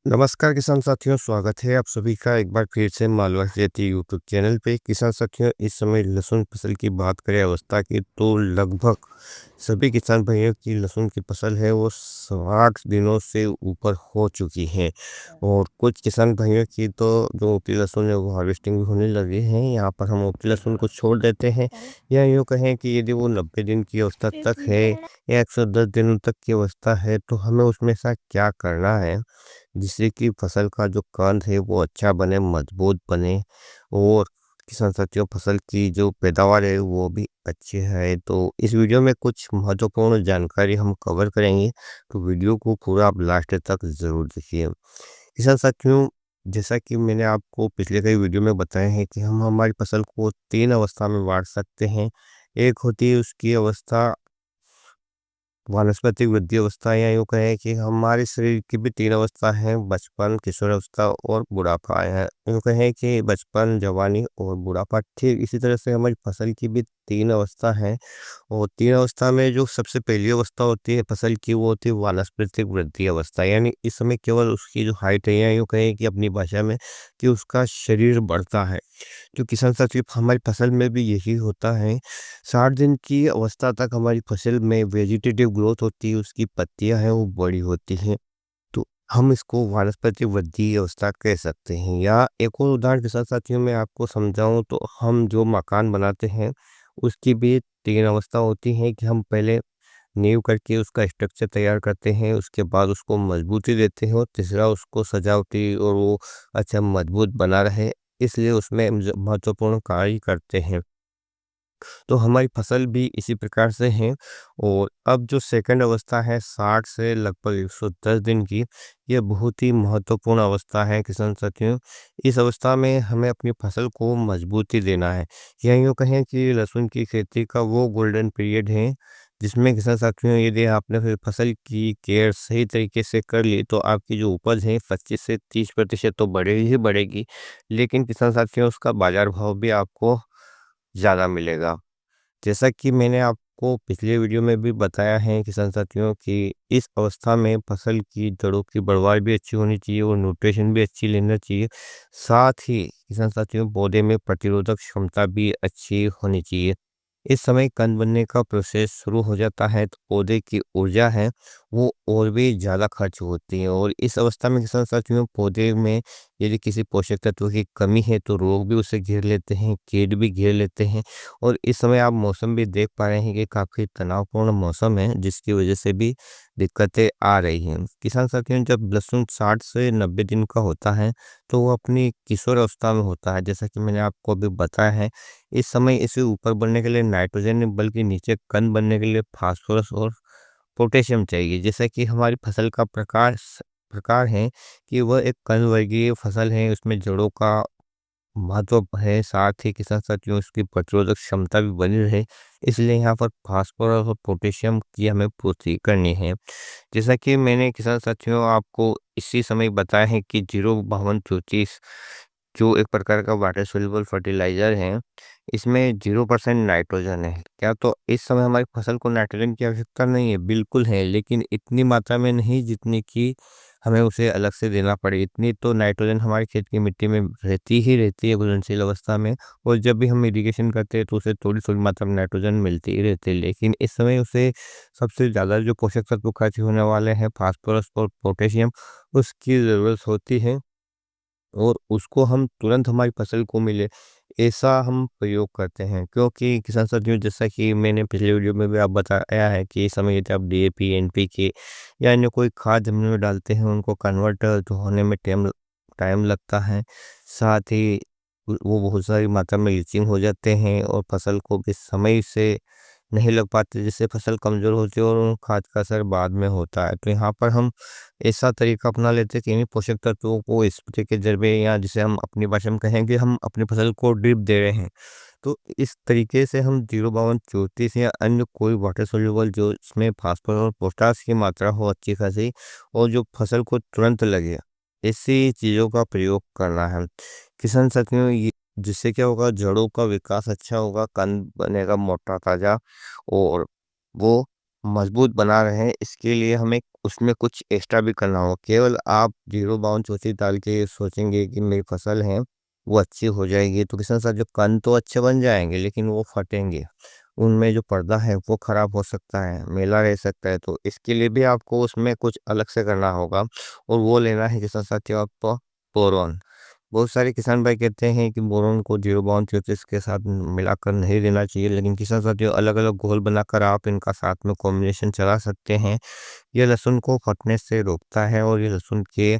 नमस्कार किसान साथियों, स्वागत है आप सभी का एक बार फिर से मालवा खेती यूट्यूब चैनल पे। किसान साथियों, इस समय लहसुन फसल की बात करें अवस्था की, तो लगभग सभी किसान भाइयों की लहसुन की फसल है वो 60 दिनों से ऊपर हो चुकी है। और कुछ किसान भाइयों की तो जो उपली लहसुन है वो हार्वेस्टिंग भी होने लगे हैं। यहाँ पर हम उपली लहसुन को छोड़ देते हैं, या यूँ कहें कि यदि वो 90 दिन की अवस्था तक है या 110 दिनों तक की अवस्था है, तो हमें उसमें ऐसा क्या करना है जिससे कि फसल का जो कंद है वो अच्छा बने, मजबूत बने, और किसान साथियों फसल की जो पैदावार है वो भी अच्छी है। तो इस वीडियो में कुछ महत्वपूर्ण जानकारी हम कवर करेंगे, तो वीडियो को पूरा आप लास्ट तक ज़रूर देखिए। किसान साथियों, जैसा कि मैंने आपको पिछले कई वीडियो में बताया है कि हम हमारी फसल को 3 अवस्था में बाँट सकते हैं। एक होती है उसकी अवस्था वानस्पतिक वृद्धि अवस्था, या यूँ कहें कि हमारे शरीर की भी 3 अवस्था है, बचपन, किशोरावस्था और बुढ़ापा है। यूँ कहें कि बचपन, जवानी और बुढ़ापा। ठीक इसी तरह से हमारी फसल की भी 3 अवस्था है, और 3 अवस्था में जो सबसे पहली अवस्था होती है फसल की वो होती है वानस्पतिक वृद्धि अवस्था। यानी इस समय केवल उसकी जो हाइट है, या यूँ कहें कि अपनी भाषा में कि उसका शरीर बढ़ता है। जो किसान साथी हमारी फसल में भी यही होता है। 60 दिन की अवस्था तक हमारी फसल में वेजिटेटिव ग्रोथ होती है, उसकी पत्तियां हैं वो बड़ी होती हैं। तो हम इसको वानस्पतिक वृद्धि अवस्था कह सकते हैं। या एक और उदाहरण के साथ साथियों मैं आपको समझाऊं, तो हम जो मकान बनाते हैं उसकी भी 3 अवस्था होती है कि हम पहले नींव करके उसका स्ट्रक्चर तैयार करते हैं, उसके बाद उसको मजबूती देते हैं, और तीसरा उसको सजावटी और वो अच्छा मजबूत बना रहे, इसलिए उसमें महत्वपूर्ण कार्य करते हैं। तो हमारी फसल भी इसी प्रकार से है। और अब जो सेकंड अवस्था है 60 से लगभग 110 दिन की, ये बहुत ही महत्वपूर्ण अवस्था है किसान साथियों। इस अवस्था में हमें अपनी फसल को मजबूती देना है, या यूँ कहें कि लहसुन की खेती का वो गोल्डन पीरियड है जिसमें किसान साथियों यदि आपने फिर फसल की केयर सही तरीके से कर ली, तो आपकी जो उपज है 25 से 30% तो बढ़े ही बढ़ेगी, लेकिन किसान साथियों उसका बाजार भाव भी आपको ज़्यादा मिलेगा। जैसा कि मैंने आपको पिछले वीडियो में भी बताया है किसान साथियों कि इस अवस्था में फसल की जड़ों की बढ़वार भी अच्छी होनी चाहिए और न्यूट्रिशन भी अच्छी लेना चाहिए। साथ ही किसान साथियों पौधे में प्रतिरोधक क्षमता भी अच्छी होनी चाहिए। इस समय कंद बनने का प्रोसेस शुरू हो जाता है, तो पौधे की ऊर्जा है वो और भी ज़्यादा खर्च होती है, और इस अवस्था में किसान साथियों पौधे में यदि किसी पोषक तत्व की कमी है तो रोग भी उसे घेर लेते हैं, कीट भी घेर लेते हैं। और इस समय आप मौसम भी देख पा रहे हैं कि काफ़ी तनावपूर्ण मौसम है, जिसकी वजह से भी दिक्कतें आ रही हैं। किसान साथियों जब लहसुन 60 से 90 दिन का होता है, तो वो अपनी किशोर अवस्था में होता है, जैसा कि मैंने आपको अभी बताया है। इस समय इसे ऊपर बढ़ने के लिए नाइट्रोजन नहीं बल्कि नीचे कंद बनने के लिए फास्फोरस और पोटेशियम चाहिए। जैसे कि हमारी फसल का प्रकार है कि वह एक कंद वर्गीय फसल है, उसमें जड़ों का महत्व है, साथ ही किसान साथियों उसकी प्रतिरोधक क्षमता भी बनी रहे, इसलिए यहाँ पर फास्फोरस और पोटेशियम की हमें पूर्ति करनी है। जैसा कि मैंने किसान साथियों आपको इसी समय बताया है कि 05234 जो एक प्रकार का वाटर सोल्यूबल फर्टिलाइज़र है, इसमें 0% नाइट्रोजन है। क्या तो इस समय हमारी फसल को नाइट्रोजन की आवश्यकता नहीं है? बिल्कुल है, लेकिन इतनी मात्रा में नहीं जितनी कि हमें उसे अलग से देना पड़े। इतनी तो नाइट्रोजन हमारे खेत की मिट्टी में रहती है घुलनशील अवस्था में, और जब भी हम इरिगेशन करते हैं तो उसे थोड़ी-थोड़ी मात्रा में नाइट्रोजन मिलती ही रहती है। लेकिन इस समय उसे सबसे ज़्यादा जो पोषक तत्व खर्च होने वाले हैं फास्फोरस और पोटेशियम, उसकी ज़रूरत होती है, और उसको हम तुरंत हमारी फसल को मिले, ऐसा हम प्रयोग करते हैं। क्योंकि किसान साथियों जैसा कि मैंने पिछले वीडियो में भी आप बताया है कि इस समय यदि आप डीएपी, एनपीके या अन्य कोई खाद ज़मीन में डालते हैं, उनको कन्वर्ट जो होने में टाइम टाइम लगता है। साथ ही वो बहुत सारी मात्रा में लीचिंग हो जाते हैं, और फसल को भी समय से नहीं लग पाते, जिससे फसल कमज़ोर होती है और उन खाद का असर बाद में होता है। तो यहाँ पर हम ऐसा तरीका अपना लेते हैं कि इन्हीं पोषक तत्वों को स्प्रे के ज़रिए, या जिसे हम अपनी भाषा में कहेंगे हम अपनी फसल को ड्रिप दे रहे हैं। तो इस तरीके से हम 05234 या अन्य कोई वाटर सोल्यूबल जो इसमें फास्फोरस और पोटाश की मात्रा हो अच्छी खासी, और जो फसल को तुरंत लगे, ऐसी चीज़ों का प्रयोग करना है। किसान साथियों ये जिससे क्या होगा, जड़ों का विकास अच्छा होगा, कंद बनेगा मोटा ताज़ा, और वो मजबूत बना रहे हैं, इसके लिए हमें उसमें कुछ एक्स्ट्रा भी करना होगा। केवल आप ज़ीरो बाउंड चोटी डाल के सोचेंगे कि मेरी फसल है, वो अच्छी हो जाएगी, तो किसान साहब जो कंद तो अच्छे बन जाएँगे, लेकिन वो फटेंगे। उनमें जो पर्दा है, वो खराब हो सकता है, मेला रह सकता है, तो इसके लिए भी आपको उसमें कुछ अलग से करना होगा और वो लेना है किसान साथियों आपको बोरॉन। बहुत सारे किसान भाई कहते हैं कि बोरोन को 0 बाउंड के साथ मिलाकर नहीं देना चाहिए, लेकिन किसान साथियों अलग-अलग घोल बनाकर आप इनका साथ में कॉम्बिनेशन चला सकते हैं। ये लहसुन को फटने से रोकता है और ये लहसुन के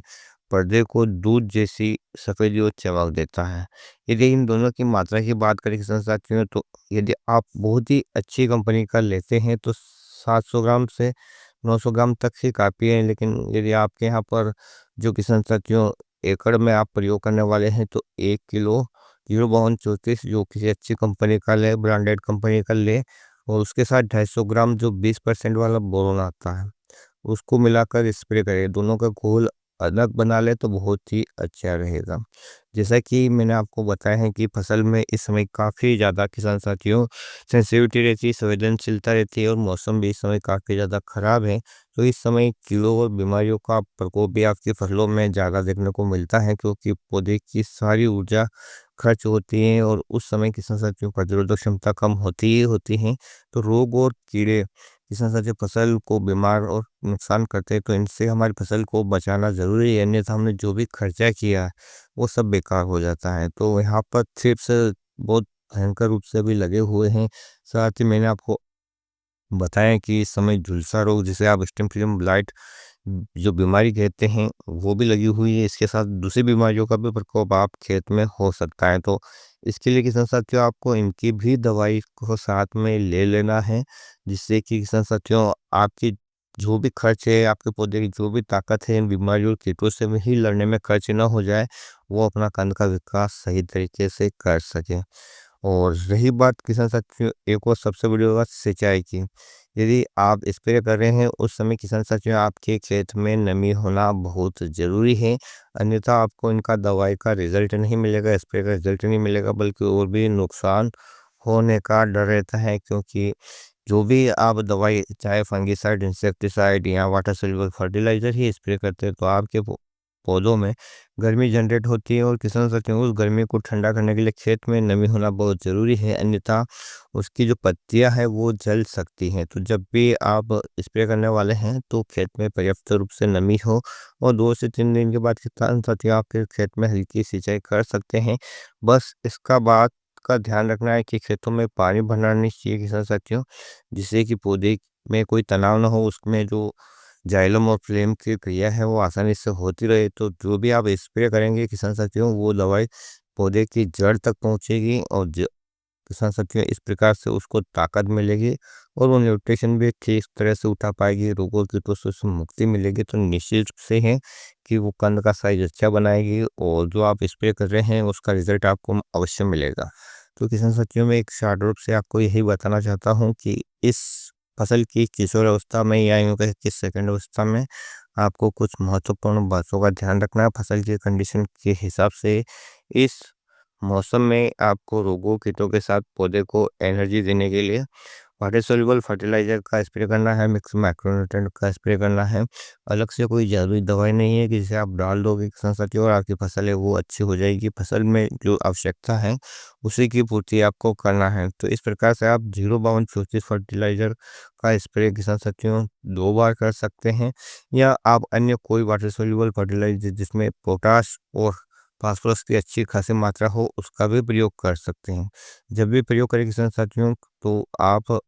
पर्दे को दूध जैसी सफ़ेदी और चमक देता है। यदि इन दोनों की मात्रा की बात करें किसान साथियों, तो यदि आप बहुत ही अच्छी कंपनी का लेते हैं तो 700 ग्राम से 900 ग्राम तक ही काफ़ी है, लेकिन यदि आपके यहाँ पर जो किसान साथियों एकड़ में आप प्रयोग करने वाले हैं तो 1 किलो 0 बाउंड 34 जो किसी अच्छी कंपनी का ले, ब्रांडेड कंपनी का ले और उसके साथ 250 ग्राम जो 20% वाला बोरोन आता है, उसको मिलाकर स्प्रे करें। दोनों का घोल अलग बना लें तो बहुत ही अच्छा रहेगा। जैसा कि मैंने आपको बताया है कि फसल में इस समय काफ़ी ज़्यादा किसान साथियों सेंसिटिविटी रहती है, संवेदनशीलता रहती है और मौसम भी इस समय काफ़ी ज़्यादा ख़राब है। तो इस समय कीड़ों और बीमारियों का प्रकोप भी आपकी फसलों में ज़्यादा देखने को मिलता है, क्योंकि पौधे की सारी ऊर्जा खर्च होती है और उस समय किसान साथियों प्रतिरोधक क्षमता कम होती ही होती है। तो रोग और कीड़े किसान साथियों फसल को बीमार और नुकसान करते हैं, तो इनसे हमारी फसल को बचाना ज़रूरी है, अन्यथा हमने जो भी खर्चा किया है वो सब बेकार हो जाता है। तो यहाँ पर थ्रिप्स बहुत भयंकर रूप से भी लगे हुए हैं। साथ ही मैंने आपको बताया कि इस समय झुलसा रोग जिसे आप स्टेम फ्रीजम ब्लाइट जो बीमारी कहते हैं वो भी लगी हुई है। इसके साथ दूसरी बीमारियों का भी प्रकोप आप खेत में हो सकता है। तो इसके लिए किसान साथियों आपको इनकी भी दवाई को साथ में ले लेना है, जिससे कि किसान साथियों आपकी जो भी खर्च है, आपके पौधे की जो भी ताकत है इन बीमारियों और कीटों से में ही लड़ने में खर्च ना हो जाए, वो अपना कंद का विकास सही तरीके से कर सके। और रही बात किसान साथियों एक और सबसे बड़ी बात सिंचाई की। यदि आप स्प्रे कर रहे हैं उस समय किसान साथियों आपके खेत में नमी होना बहुत ज़रूरी है, अन्यथा आपको इनका दवाई का रिज़ल्ट नहीं मिलेगा, स्प्रे का रिज़ल्ट नहीं मिलेगा, बल्कि और भी नुकसान होने का डर रहता है, क्योंकि जो भी आप दवाई चाहे फंगिसाइड, इंसेक्टिसाइड या वाटर सॉल्युबल फर्टिलाइज़र ही स्प्रे करते हैं, तो आपके पौधों में गर्मी जनरेट होती है और किसान साथियों उस गर्मी को ठंडा करने के लिए खेत में नमी होना बहुत ज़रूरी है, अन्यथा उसकी जो पत्तियां हैं वो जल सकती हैं। तो जब भी आप स्प्रे करने वाले हैं तो खेत में पर्याप्त रूप से नमी हो और 2 से 3 दिन के बाद किसान साथियों आपके खेत में हल्की सिंचाई कर सकते हैं। बस इसका बात का ध्यान रखना है कि खेतों में पानी भरना नहीं चाहिए किसान साथियों, जिससे कि पौधे में कोई तनाव ना हो, उसमें जो जाइलम और फ्लेम की क्रिया है वो आसानी से होती रहे। तो जो भी आप स्प्रे करेंगे किसान साथियों वो दवाई पौधे की जड़ तक पहुंचेगी और किसान साथियों इस प्रकार से उसको ताकत मिलेगी और वो न्यूट्रिशन भी ठीक तरह से उठा पाएगी, रोगों की तो उससे मुक्ति मिलेगी। तो निश्चित रूप से है कि वो कंद का साइज अच्छा बनाएगी और जो आप स्प्रे कर रहे हैं उसका रिजल्ट आपको अवश्य मिलेगा। तो किसान साथियों में एक शार्ट रूप से आपको यही बताना चाहता हूँ कि इस फसल की किशोर अवस्था में या यूँ कहें कि सेकंड अवस्था में आपको कुछ महत्वपूर्ण बातों का ध्यान रखना है फसल की कंडीशन के हिसाब से। इस मौसम में आपको रोगों कीटों के साथ पौधे को एनर्जी देने के लिए वाटर सॉल्युबल फर्टिलाइजर का स्प्रे करना है, मिक्स मैक्रोन्यूट्रेंट का स्प्रे करना है। अलग से कोई जादुई दवाई नहीं है कि जिसे आप डाल दोगे किसान साथियों और आपकी फसल है वो अच्छी हो जाएगी। फसल में जो आवश्यकता है उसी की पूर्ति आपको करना है। तो इस प्रकार से आप 0 बाउंड 34 फर्टिलाइजर का स्प्रे किसान साथियों 2 बार कर सकते हैं, या आप अन्य कोई वाटर सॉल्युबल फर्टिलाइजर जिसमें पोटाश और फास्फोरस की अच्छी खासी मात्रा हो उसका भी प्रयोग कर सकते हैं। जब भी प्रयोग करें किसान साथियों तो आप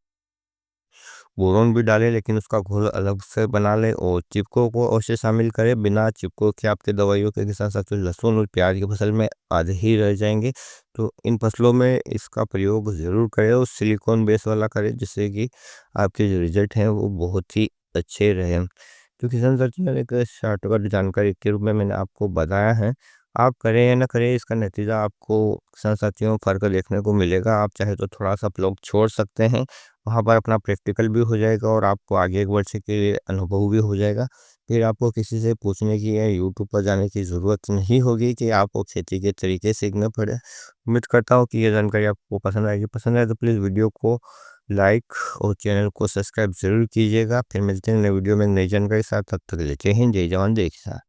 बोरोन भी डालें, लेकिन उसका घोल अलग से बना लें और चिपको को अवश्य शामिल करें। बिना चिपको के आपके दवाइयों के किसान साथियों लहसुन और प्याज की फसल में आधे ही रह जाएंगे। तो इन फसलों में इसका प्रयोग ज़रूर करें और सिलिकॉन बेस वाला करें, जिससे कि आपके जो रिजल्ट हैं वो बहुत ही अच्छे रहें। तो किसान साथियों एक शॉर्टकट जानकारी के रूप में मैंने आपको बताया है। आप करें या ना करें इसका नतीजा आपको किसान साथियों फ़र्क देखने को मिलेगा। आप चाहे तो थोड़ा-सा प्लॉट छोड़ सकते हैं, वहाँ पर अपना प्रैक्टिकल भी हो जाएगा और आपको आगे 1 वर्ष के लिए अनुभव भी हो जाएगा। फिर आपको किसी से पूछने की या यूट्यूब पर जाने की ज़रूरत नहीं होगी कि आपको खेती के तरीके सीखने पड़े। उम्मीद करता हूँ कि ये जानकारी आपको पसंद आएगी। पसंद आए तो प्लीज़ वीडियो को लाइक और चैनल को सब्सक्राइब ज़रूर कीजिएगा। फिर मिलते हैं नए वीडियो में नई जानकारी के साथ, तब तक के लिए जय हिंद, जय जवान, जय किसान।